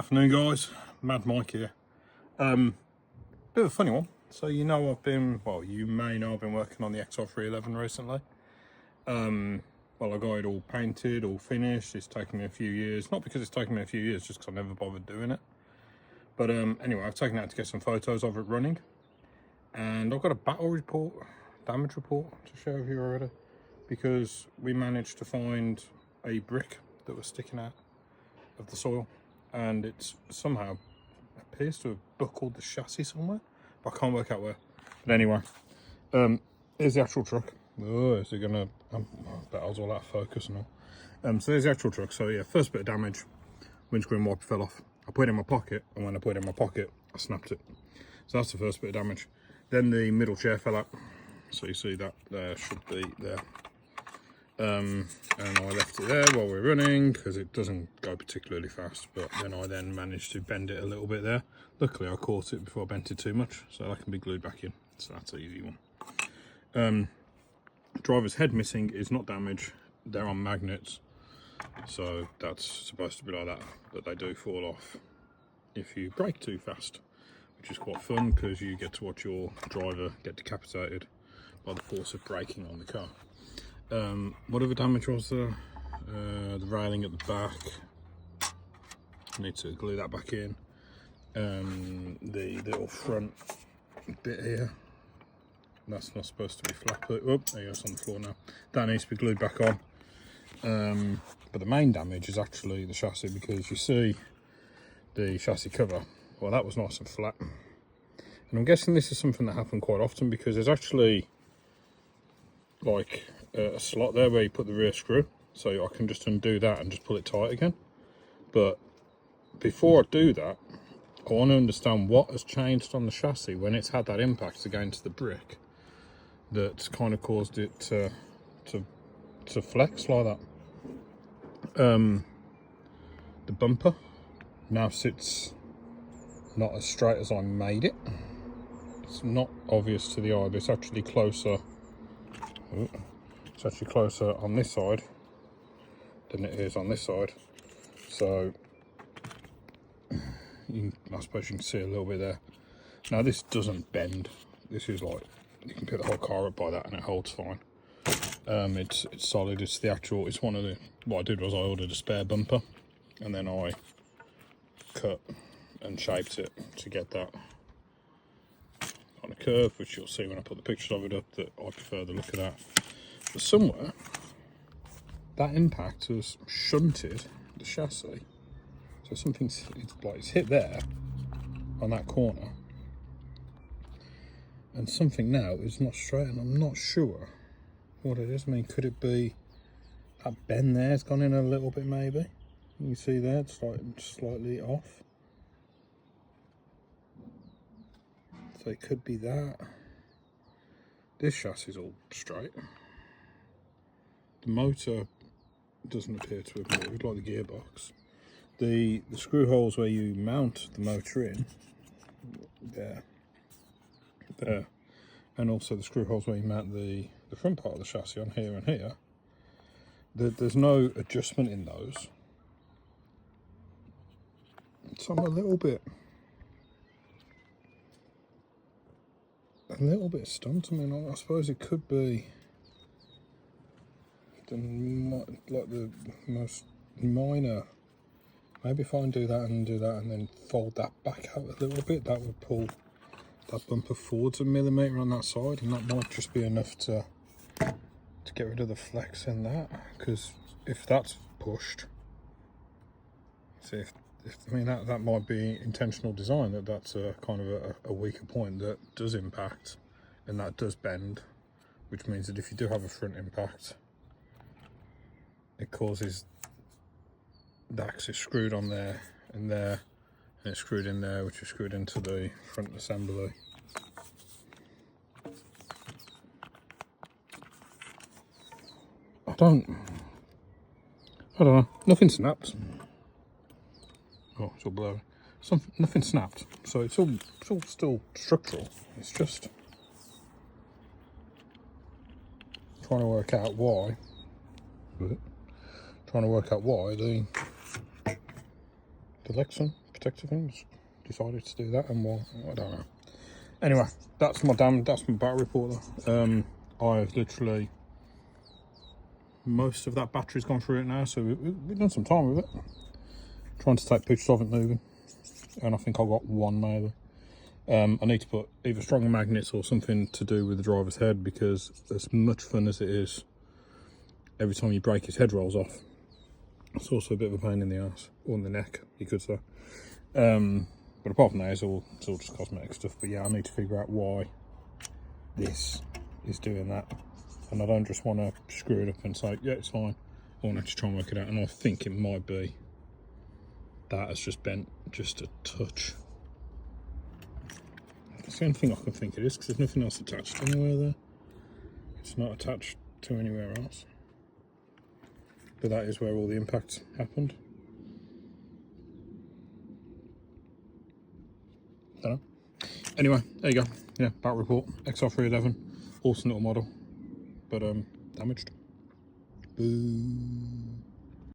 Afternoon guys, Mad Mike here. Bit of a funny one. So you know you may know I've been working on the XR311 recently. Well, I got it all painted, all finished. It's taken me a few years, not because it's taken me a few years, just because I never bothered doing it. But anyway, I've taken it out to get some photos of it running. And I've got a battle report, damage report to share with you already. Because we managed to find a brick that was sticking out of the soil. And it's somehow appears to have buckled the chassis somewhere, but I can't work out where. But anyway, here's the actual truck. Oh, is it gonna? I bet I was all out of focus and all. So there's the actual truck. So yeah, first bit of damage, windscreen wiper fell off. I put it in my pocket, and when I put it in my pocket, I snapped it. So that's the first bit of damage. Then the middle chair fell out. So you see that there should be there. And I left it there while we're running because it doesn't go particularly fast, but then I managed to bend it a little bit there. Luckily I caught it before I bent it too much, so that can be glued back in, so that's an easy one. Driver's head missing is not damage, they're on magnets, so that's supposed to be like that they do fall off if you brake too fast, which is quite fun because you get to watch your driver get decapitated by the force of braking on the car. Whatever damage was there, the railing at the back, need to glue that back in. The little front bit here, that's not supposed to be flat, but oh, there it's on the floor now. That needs to be glued back on. But the main damage is actually the chassis, because you see the chassis cover, well, that was nice and flat. And I'm guessing this is something that happened quite often, because there's actually like a slot there where you put the rear screw, so I can just undo that and just pull it tight again. But before I do that, I want to understand what has changed on the chassis when it's had that impact against the brick that's kind of caused it to flex like that. The bumper now sits not as straight as I made it. It's not obvious to the eye, but it's actually closer. It's actually closer on this side than it is on this side. So I suppose you can see a little bit there. Now this doesn't bend. This is like, you can pick the whole car up by that and it holds fine. It's solid. It's the actual, it's one of the, what I did was I ordered a spare bumper and then I cut and shaped it to get that on a curve, which you'll see when I put the pictures of it up, that I prefer the look of that. But somewhere that impact has shunted the chassis, so something's, it's hit there on that corner, and something now is not straight, and I'm not sure what it is. I mean, could it be that bend there has gone in a little bit, maybe? You see there, it's like slightly off. So it could be that. This chassis is all straight. The motor doesn't appear to have moved, like the gearbox. The screw holes where you mount the motor in, there, and also the screw holes where you mount the front part of the chassis on here and here, there's no adjustment in those. So I'm a little bit stumped. I mean, I suppose it could be like the most minor. Maybe if I undo that and do that and then fold that back out a little bit, that would pull that bumper forwards a millimetre on that side, and that might just be enough to get rid of the flex in that. Because if that's pushed, see, if I mean that might be intentional design, that's a kind of a weaker point that does impact and that does bend, which means that if you do have a front impact, it causes the axis screwed on there and there, and it's screwed in there, which is screwed into the front assembly. I don't know, nothing snapped. Oh, it's all blurry. Nothing snapped, so it's all still structural. It's just trying to work out why. The Lexan protector things. Decided to do that, and well, I don't know. Anyway, that's my battery report. I've literally, most of that battery's gone through it now, so we've done some time with it. Trying to take pictures of it moving, and I think I got one maybe. I need to put either stronger magnets or something to do with the driver's head, because as much fun as it is, every time you break his head rolls off, it's also a bit of a pain in the ass, or in the neck, you could say. But apart from that, it's all just cosmetic stuff. But yeah, I need to figure out why this is doing that, and I don't just want to screw it up and say, yeah, it's fine. I want to try and work it out, and I think it might be that has just bent just a touch. That's the only thing I can think it is, because there's nothing else attached anywhere there. It's not attached to anywhere else. But that is where all the impact happened. Don't know. Anyway, there you go. Yeah, battery report. XR311. Awesome little model. But damaged. Boo.